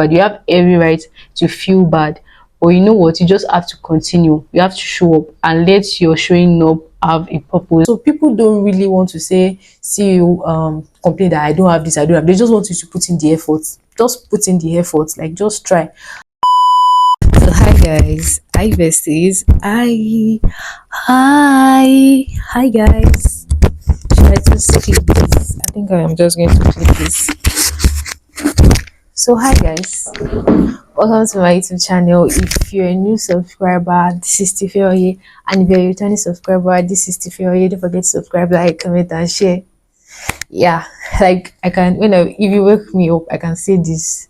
But you have every right to feel bad. But you know what? You just have to continue. You have to show up and let your showing up have a purpose. So people don't really want to see you complain that I don't have this, I don't have. They just want you to put in the effort. Just put in the effort. Like just try. So hi guys, hi besties, hi guys. Should I just click this? I think I am just going to click this. So hi guys, welcome to my YouTube channel. If you're a new subscriber, this is Tifeoye, and if you're a returning subscriber, this is Tifeoye. Don't forget to subscribe, like, comment, and share. Yeah, like I can if you wake me up, I can say this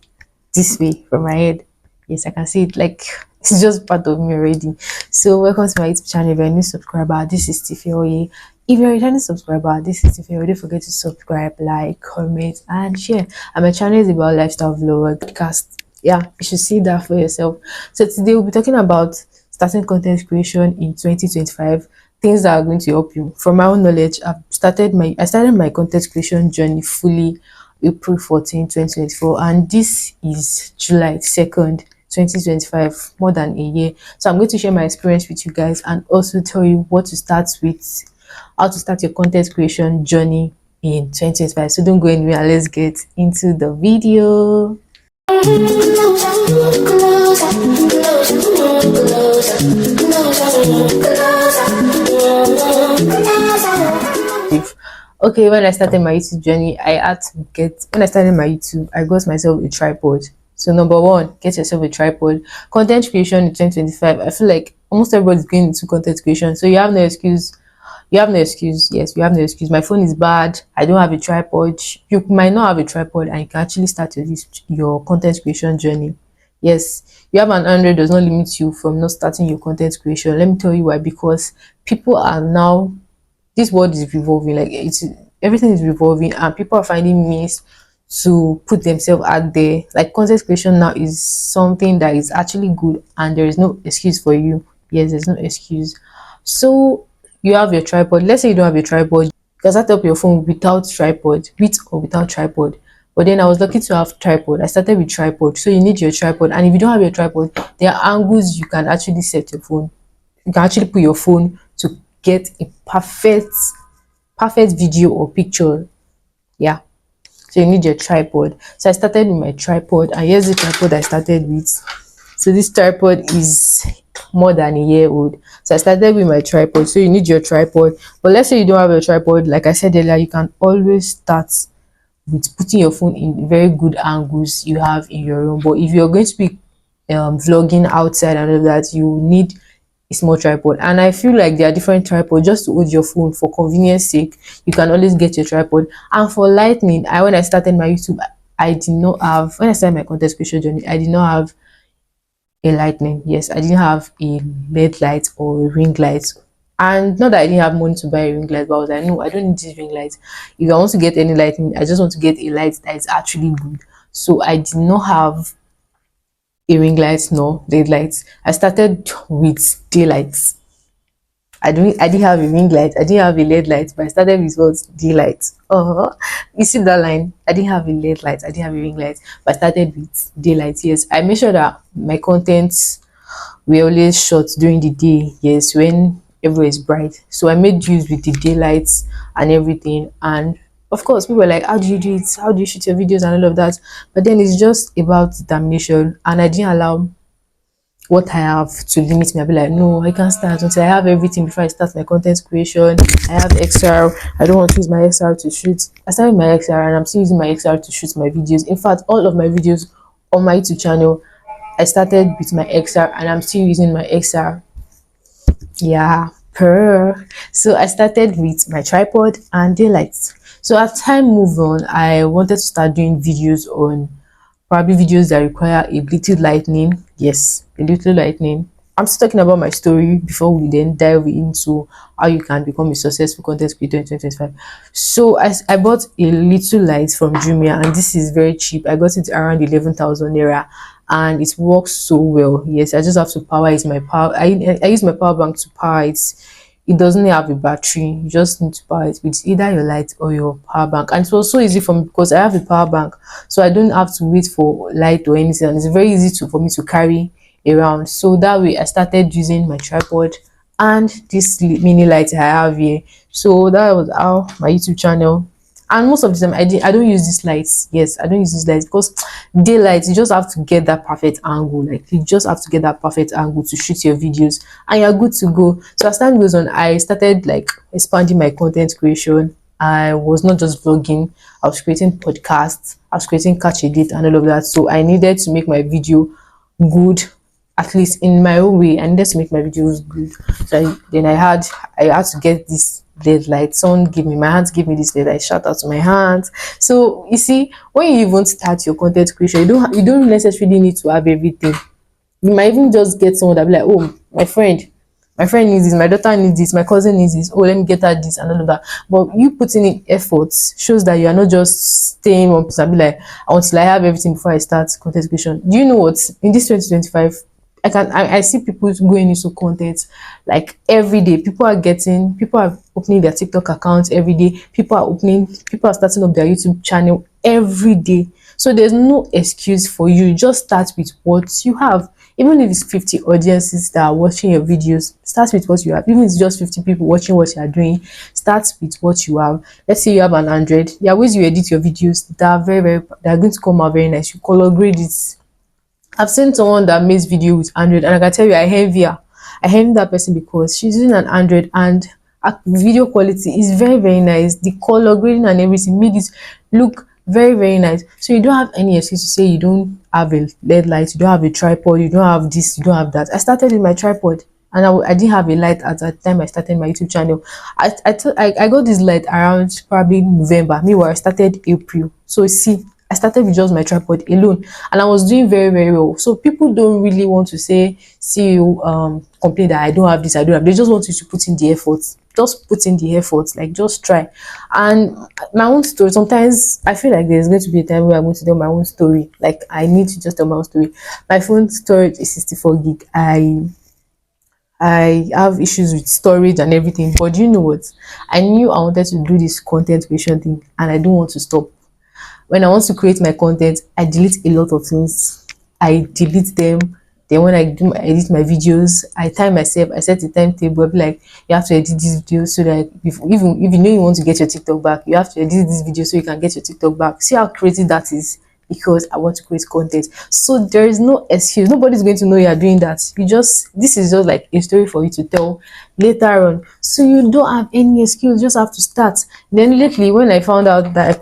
way from my head. Yes, I can see it, like it's just part of me already. So welcome to my YouTube channel. If you're a new subscriber, this is Tifeoye. If you're a returning subscriber, this is Tifeoye. Don't forget to subscribe, like, comment, and share. And my channel is about lifestyle vlog podcast. Yeah, you should see that for yourself. So today we'll be talking about starting content creation in 2025, things that are going to help you. From my own knowledge, I started my content creation journey fully April 14, 2024, and this is July 2nd, 2025, more than a year. So I'm going to share my experience with you guys and also tell you what to start with, how to start your content creation journey in 2025. So don't go anywhere, let's get into the video. Okay, when I started my YouTube journey, when I started my YouTube, I got myself a tripod. So number one, get yourself a tripod. Content creation in 2025, I feel like almost everybody's going into content creation, so you have no excuse. Yes, you have no excuse. My phone is bad, I don't have a tripod. You might not have a tripod and you can actually start your content creation journey. Yes, you have an Android does not limit you from not starting your content creation. Let me tell you why. Because people are now, this world is revolving, like everything is revolving, and people are finding means to put themselves out there. Like content creation now is something that is actually good, and there is no excuse for you. Yes, there's no excuse. So you have your tripod. Let's say you don't have a tripod, you can set up your phone without tripod, with or without tripod. But then I was lucky to have tripod. I started with tripod. So you need your tripod, and if you don't have your tripod, there are angles you can actually set your phone. You can actually put your phone to get a perfect video or picture. Yeah, so you need your tripod. So I started with my tripod, and here's the tripod I started with. So this tripod is more than a year old. So I started with my tripod. So you need your tripod. But let's say you don't have a tripod, like I said earlier, you can always start with putting your phone in very good angles you have in your room. But if you're going to be vlogging outside and all that, you need a small tripod. And I feel like there are different tripods just to hold your phone. For convenience sake, you can always get your tripod. And for lightning, when I started my YouTube, I did not have, when I started my content creation journey, I did not have a lightning. Yes, I didn't have a LED light or a ring light. And not that I didn't have money to buy a ring light, but I was like, no, I don't need this ring light. If I want to get any lighting, I just want to get a light that is actually good. So I did not have a ring light nor LED lights. I started with daylights. I didn't have a ring light, I didn't have a LED light, but I started with what? Daylight. You see that line? I didn't have a LED light, I didn't have a ring light, but I started with daylight. Yes, I made sure that my contents were always shot during the day. Yes, when everywhere is bright. So I made use with the daylights and everything. And of course, people were like, how do you do it? How do you shoot your videos and all of that? But then it's just about determination, and I didn't allow what I have to limit me. I'll be like, no, I can't start until I have everything before I start my content creation. I have XR. I don't want to use my XR to shoot. I started my XR and I'm still using my XR to shoot my videos. In fact, all of my videos on my YouTube channel, I started with my XR and I'm still using my XR. Yeah, so I started with my tripod and daylights. So as time moved on, I wanted to start doing videos on, probably videos that require a little lightning. Yes, a little lightning. I'm still talking about my story before we then dive into how you can become a successful content creator in 2025. So I bought a little light from Jumia, and this is very cheap. I got it around 11,000 naira, and it works so well. Yes, I just have to power it. My power, I use my power bank to power it. it doesn't have a battery. You just need to power it with either your light or your power bank. And it was so easy for me because I have a power bank, so I don't have to wait for light or anything, and it's very easy for me to carry around. So that way I started using my tripod and this mini light I have here. So that was how my YouTube channel. And most of the time I don't use these lights. Yes, I don't use these lights because daylight, you just have to get that perfect angle. Like you just have to get that perfect angle to shoot your videos and you're good to go. So as time goes on, I started like expanding my content creation. I was not just vlogging, I was creating podcasts, I was creating catch a date and all of that. So I needed to make my video good, at least in my own way. I needed to make my videos good. So then I had to get this LED light. Someone give me, my hands give me this LED light. Shout out to my hands. So you see, when you even start your content creation, you don't necessarily need to have everything. You might even just get someone that be like, oh, my friend needs this, my daughter needs this, my cousin needs this, oh, let me get her this and all of that. But you putting in efforts shows that you are not just staying on place and be like, until I have everything before I start content creation. Do you know what, in this 2025, I see people going into content like every day. People are opening their TikTok accounts every day. People are starting up their YouTube channel every day. So there's no excuse for you. Just start with what you have. Even if it's 50 audiences that are watching your videos, start with what you have. Even if it's just 50 people watching what you are doing, start with what you have. Let's say you have an Android. There are ways you edit your videos that are they are going to come out very nice. You color grade it. I've seen someone that makes video with Android, and I can tell you, I envy her. I envy that person because she's using an Android and her video quality is very, very nice. The color grading and everything made it look very, very nice. So you don't have any excuse to say you don't have a LED light, you don't have a tripod, you don't have this, you don't have that. I started with my tripod. And I didn't have a light at that time I started my YouTube channel. I got this light around probably November. Meanwhile, I started April. So see, I started with just my tripod alone, and I was doing very, very well. So people don't really want to see you complain that I don't have this, I don't have. They just want you to put in the effort. Just put in the effort, like just try. And my own story. Sometimes I feel like there's going to be a time where I'm going to tell my own story. Like I need to just tell my own story. My phone storage is 64 gig. I have issues with storage and everything, but you know what? I knew I wanted to do this content creation thing, and I don't want to stop. When I want to create my content, I delete a lot of things. I delete them. Then when I edit my videos, I time myself. I set a timetable. I be like, you have to edit this video so that even if you know you want to get your TikTok back, you have to edit this video so you can get your TikTok back. See how crazy that is? Because I want to create content. So there is no excuse. Nobody's going to know you are doing that. This is just like a story for you to tell later on. So you don't have any excuse. You just have to start. Then lately, when I found out that I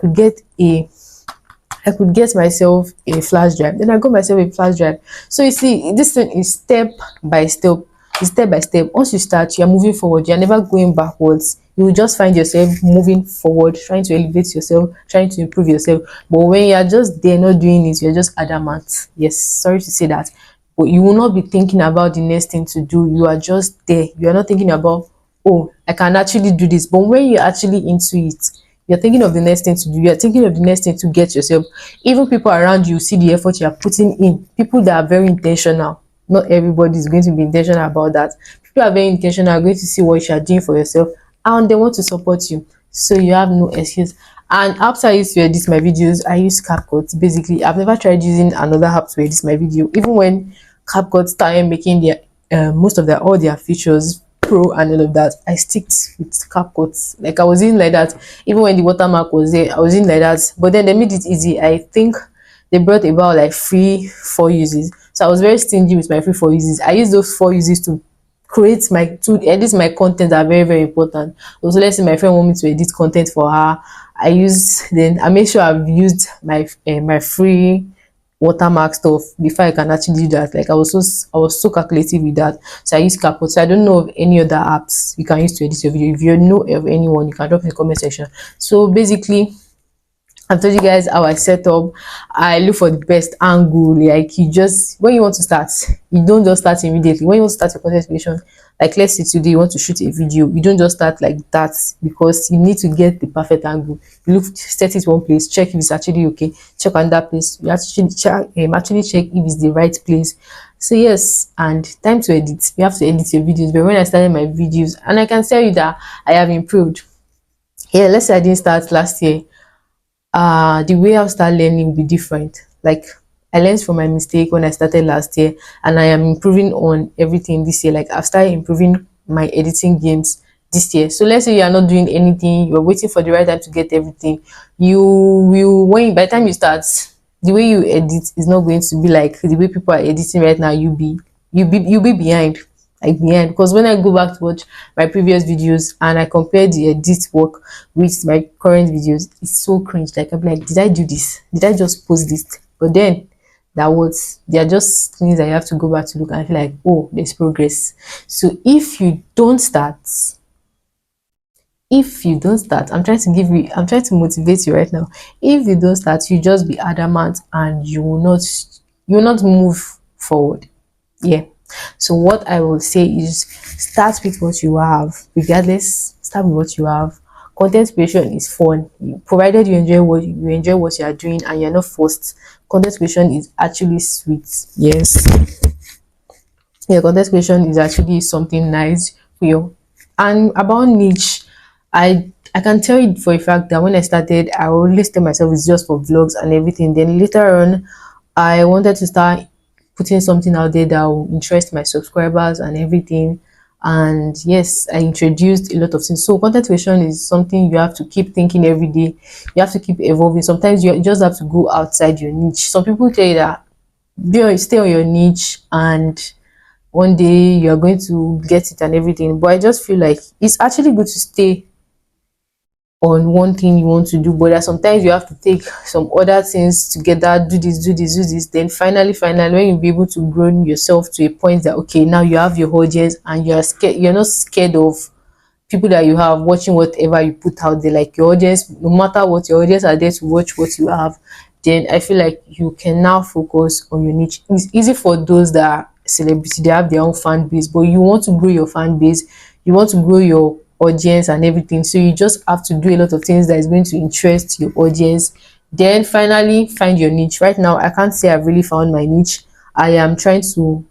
could get myself a flash drive. Then I got myself a flash drive. So you see, this thing is step by step. It's step by step. Once you start, you're moving forward. You're never going backwards. You will just find yourself moving forward, trying to elevate yourself, trying to improve yourself. But when you're just there, not doing it, you're just adamant. Yes, sorry to say that. But you will not be thinking about the next thing to do. You are just there. You are not thinking about, oh, I can actually do this. But when you're actually into it, you're thinking of the next thing to do. You're thinking of the next thing to get yourself. Even people around you see the effort you're putting in. People that are very intentional. Not everybody is going to be intentional about that. People are very intentional, are going to see what you're doing for yourself, and they want to support you. So you have no excuse. And after I used to edit my videos, I use CapCut. Basically, I've never tried using another app to edit my video. Even when CapCut started making their most of all their features pro and all of that, I sticked with CapCut. Like I was in like that. Even when the watermark was there, I was in like that. But then they made it easy. I think they brought about like free 4 uses. So I was very stingy with my free 4 uses. I used those 4 uses to edit my content that are very, very important. Also, let's say my friend want me to edit content for her. I make sure I've used my free watermark stuff before I can actually do that. Like I was so calculative with that. So I use CapCut. So I don't know of any other apps you can use to edit your video. If you know of anyone, you can drop in the comment section. So basically, I've told you guys how I set up. I look for the best angle. Like when you want to start, you don't just start immediately. When you want to start your content creation, like let's say today you want to shoot a video, you don't just start like that, because you need to get the perfect angle. You set it one place, check if it's actually okay, check on that place. You actually check if it's the right place. So yes, and time to edit. You have to edit your videos. But when I started my videos, and I can tell you that I have improved. Yeah, let's say I didn't start last year. The way I'll start learning will be different. Like I learned from my mistake when I started last year, and I am improving on everything this year. Like I've started improving my editing games this year. So let's say you are not doing anything, you're waiting for the right time to get everything. You will when by the time you start, the way you edit is not going to be like the way people are editing right now. You'll be behind, like behind, because when I go back to watch my previous videos and I compare the edit work with my current videos, it's so cringe. Like I'm like, did I do this? Did I just post this? But then that was they are just things that you have to go back to look and feel like, oh, there's progress. So if you don't start, I'm trying to motivate you right now. If you don't start, you just be adamant and you will not move forward. Yeah. So what I will say is start with what you have. Regardless, start with what you have. Content creation is fun. Provided you enjoy what you are doing and you're not forced. Content creation is actually sweet. Yes. Yeah, content creation is actually something nice for you. And about niche, I can tell you for a fact that when I started, I always tell myself it's just for vlogs and everything. Then later on, I wanted to start putting something out there that will interest my subscribers and everything. And yes, I introduced a lot of things. So content creation is something you have to keep thinking every day. You have to keep evolving. Sometimes you just have to go outside your niche. Some people tell you that stay on your niche and one day you're going to get it and everything. But I just feel like it's actually good to stay on one thing you want to do, but that sometimes you have to take some other things together, do this, then finally when you be able to grow yourself to a point that okay, now you have your audience and you're not scared of people that you have watching whatever you put out there. Like your audience, no matter what, your audience are there to watch what you have. Then I feel like you can now focus on your niche. It's easy for those that are celebrity, they have their own fan base, but you want to grow your fan base, you want to grow your audience and everything. So you just have to do a lot of things that is going to interest your audience. Then finally find your niche. Right now, I can't say I've really found my niche. I am trying to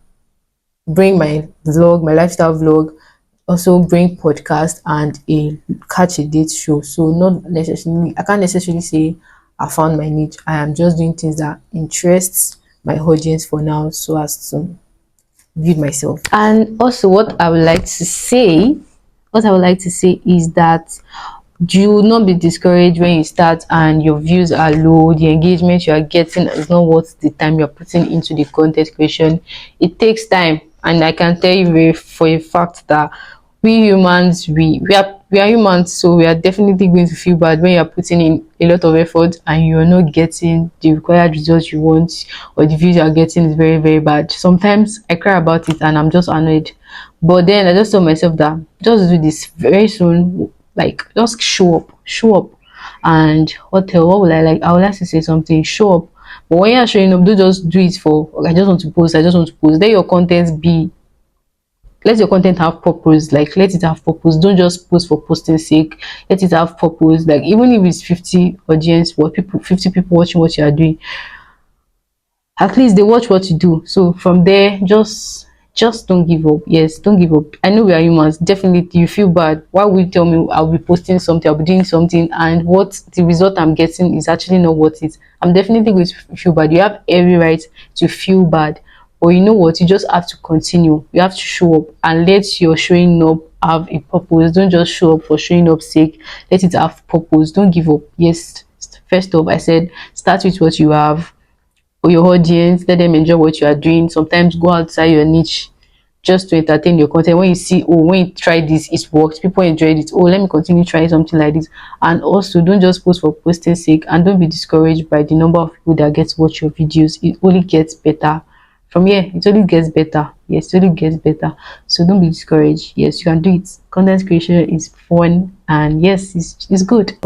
bring my vlog, my lifestyle vlog, also bring podcast and a catch a date show. So not necessarily, I can't necessarily say I found my niche. I am just doing things that interests my audience for now, so as to build myself. And also what I would like to say is that do not be discouraged when you start and your views are low, the engagement you are getting is not worth the time you're putting into the content creation. It takes time, and I can tell you for a fact that we humans, we are humans, so we are definitely going to feel bad when you're putting in a lot of effort and you're not getting the required results you want, or the views you're getting is very, very bad. Sometimes I cry about it and I'm just annoyed, but then I just told myself that just do this very soon. Like just show up. And what would I like? I would like to say something. Show up. But when you're showing up, don't just do it for I just want to post. I just want to post. Let your content have purpose. Like let it have purpose. Don't just post for posting sake. Let it have purpose. Like even if it's 50 audience or 50 people watching what you are doing, at least they watch what you do. So from there, just don't give up. Yes, don't give up. I know we are humans. Definitely you feel bad. Why would you tell me I'll be posting something, I'll be doing something, and what the result I'm getting is actually not worth it? I'm definitely going to feel bad. You have every right to feel bad, but you know what, you just have to continue. You have to show up and let your showing up have a purpose. Don't just show up for showing up sake. Let it have purpose. Don't give up. Yes, first off, I said start with what you have for your audience. Let them enjoy what you are doing. Sometimes go outside your niche just to entertain your content. When you see, oh, when you try this, it works, people enjoyed it, oh, let me continue trying something like this. And also don't just post for posting sake, and don't be discouraged by the number of people that get to watch your videos. It only gets better from here. It only gets better. Yes, it only gets better. So don't be discouraged. Yes, you can do it. Content creation is fun, and yes, it's good.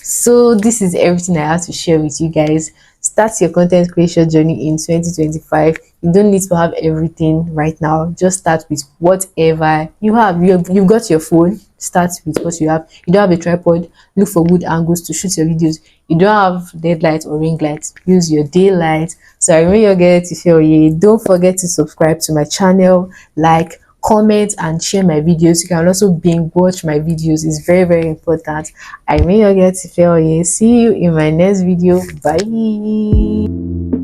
So this is everything I have to share with you guys. Start your content creation journey in 2025. You don't need to have everything right now. Just start with whatever you have. You've got your phone. Start with what you have. You don't have a tripod, look for good angles to shoot your videos. you don't have LED light or ring light, use your daylight. So I remain your girl Tifeoye. Don't forget to subscribe to my channel, like, comment and share my videos. You can also binge watch my videos. It's very, very important. I remain your girl Tifeoye. See you in my next video. Bye.